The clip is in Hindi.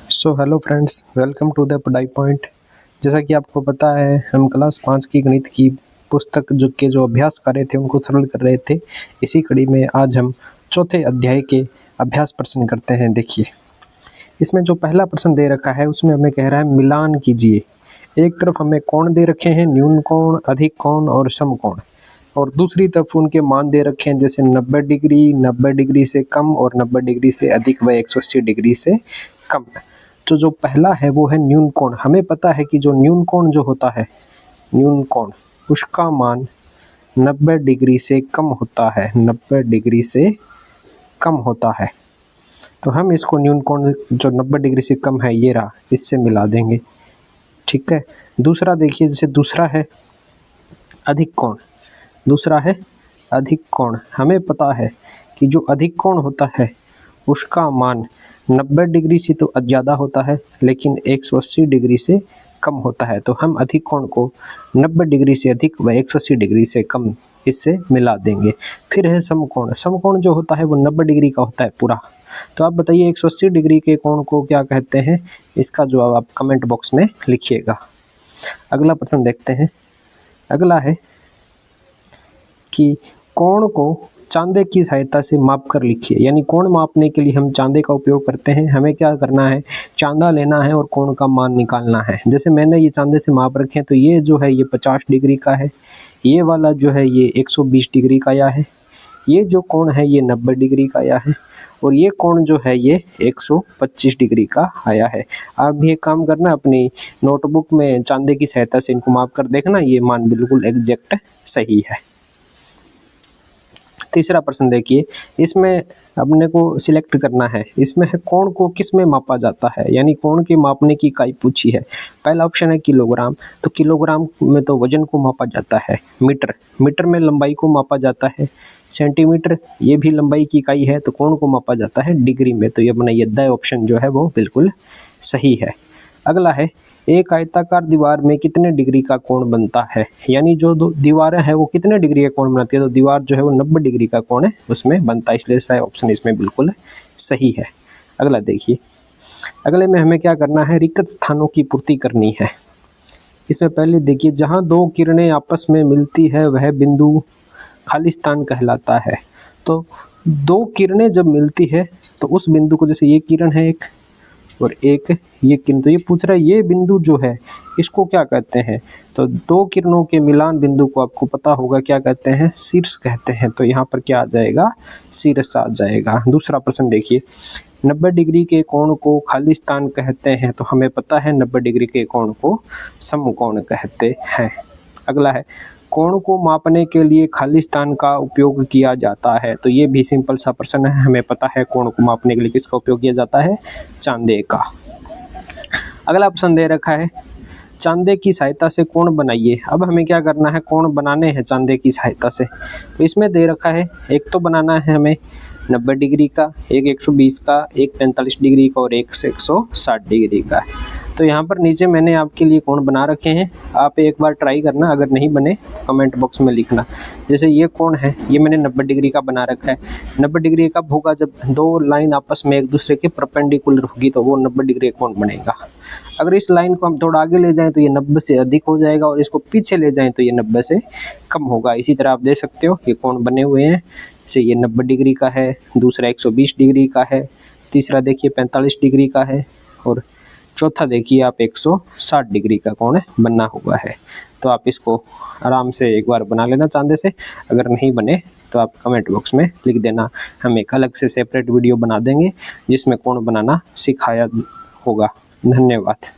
So hello friends, welcome to the Padhai point. जैसा कि आपको पता है, हम क्लास 5 की गणित की पुस्तक जो अभ्यास कर रहे थे उनको सरल कर रहे थे। इसी कड़ी में आज हम चौथे अध्याय के अभ्यास प्रश्न करते हैं। देखिए, इसमें जो पहला प्रश्न दे रखा है उसमें हमें कह रहा है मिलान कीजिए। एक तरफ हमें कोण दे रखे हैं, न्यून कोण, अधिक कोण और समकोण, और दूसरी तरफ उनके मान दे रखे हैं जैसे 90 डिग्री, 90 डिग्री से कम और 90 डिग्री से अधिक व 180 डिग्री से कम। तो जो पहला है वो है न्यून कोण। हमें पता है कि जो न्यून कोण जो होता है, न्यून कोण, उसका मान 90 डिग्री से कम होता है, 90 डिग्री से कम होता है। तो हम इसको न्यून कोण जो 90 डिग्री से कम है ये रहा, इससे मिला देंगे। ठीक है। दूसरा देखिए, जैसे दूसरा है अधिक कोण, दूसरा है अधिक कोण। हमें पता है कि जो अधिक कोण होता है उसका मान 90 डिग्री से तो ज़्यादा होता है लेकिन 180 डिग्री से कम होता है। तो हम अधिक कोण को 90 डिग्री से अधिक व 180 डिग्री से कम इससे मिला देंगे। फिर है समकोण। समकोण जो होता है वो 90 डिग्री का होता है पूरा। तो आप बताइए 180 डिग्री के कोण को क्या कहते हैं? इसका जवाब आप कमेंट बॉक्स में लिखिएगा। अगला प्रश्न देखते हैं। अगला है कि कोण को चांदे की सहायता से माप कर लिखिए। यानी कोण मापने के लिए हम चांदे का उपयोग करते हैं। हमें क्या करना है, चांदा लेना है और कोण का मान निकालना है। जैसे मैंने ये चांदे से माप रखे हैं, तो ये जो है ये 50 डिग्री का है, ये वाला जो है ये 120 डिग्री का आया है, ये जो कोण है ये 90 डिग्री का आया है, और ये कोण जो है ये 125 डिग्री का आया है। आप भी एक काम करना, अपनी नोटबुक में चांदे की सहायता से इनको माप कर देखना, ये मान बिल्कुल एग्जैक्ट सही है। तीसरा प्रश्न देखिए, इसमें अपने को सिलेक्ट करना है। इसमें है कोण को किस में मापा जाता है, यानी कोण के मापने की इकाई पूछी है। पहला ऑप्शन है किलोग्राम, तो किलोग्राम में तो वजन को मापा जाता है। मीटर, मीटर में लंबाई को मापा जाता है। सेंटीमीटर, ये भी लंबाई की इकाई है, तो कोण को मापा जाता है डिग्री में। तो ये अपना ये द ऑप्शन जो है वो बिल्कुल सही है। अगला है एक आयताकार दीवार में कितने डिग्री का कोण बनता है, यानी जो दो दीवारें हैं वो कितने डिग्री का कोण बनाती है। तो दीवार जो है वो 90 डिग्री का कोण है उसमें बनता है, इसलिए सही ऑप्शन इसमें बिल्कुल सही है। अगला देखिए, अगले में हमें क्या करना है, रिक्त स्थानों की पूर्ति करनी है। इसमें पहले देखिए, जहाँ दो किरणें आपस में मिलती है वह बिंदु खाली स्थान कहलाता है। तो दो किरणें जब मिलती है तो उस बिंदु को, जैसे ये किरण है एक और एक ये किरण, तो ये पूछ रहा है ये बिंदु जो है इसको क्या कहते हैं। तो दो किरणों के मिलान बिंदु को आपको पता होगा क्या कहते हैं, शीर्ष कहते हैं। तो यहाँ पर क्या आ जाएगा, शीर्ष आ जाएगा। दूसरा प्रश्न देखिए, 90 डिग्री के कोण को खाली स्थान कहते हैं, तो हमें पता है 90 डिग्री के कोण को समकोण कहते हैं। अगला है कोण को मापने के लिए खाली स्थान का उपयोग किया जाता है। तो ये भी सिंपल सा प्रश्न है, हमें पता है कोण को मापने के लिए किसका उपयोग किया जाता है, चांदे का। अगला प्रश्न दे रखा है चांदे की सहायता से कोण बनाइए। अब हमें क्या करना है, कोण बनाने हैं चांदे की सहायता से। तो इसमें दे रखा है एक तो बनाना है हमें 90 डिग्री का, एक 120 का, एक 45 डिग्री का और एक 160 डिग्री का। तो यहाँ पर नीचे मैंने आपके लिए कोण बना रखे हैं, आप एक बार ट्राई करना, अगर नहीं बने कमेंट बॉक्स में लिखना। जैसे ये कोण है, ये मैंने 90 डिग्री का बना रखा है। 90 डिग्री कब होगा, जब दो लाइन आपस में एक दूसरे के परपेंडिकुलर होगी, तो वो 90 डिग्री का कोण बनेगा। अगर इस लाइन को हम थोड़ा आगे ले जाएं तो ये 90 से अधिक हो जाएगा, और इसको पीछे ले जाएं तो ये 90 से कम होगा। इसी तरह आप देख सकते हो ये कोण बने हुए हैं। जैसे ये 90 डिग्री का है, दूसरा 120 डिग्री का है, तीसरा देखिए 45 डिग्री का है, और चौथा देखिए आप 160 डिग्री का कोण बना हुआ है। तो आप इसको आराम से एक बार बना लेना चांदे से। अगर नहीं बने तो आप कमेंट बॉक्स में लिख देना, हम एक अलग से सेपरेट वीडियो बना देंगे जिसमें कोण बनाना सिखाया होगा। धन्यवाद।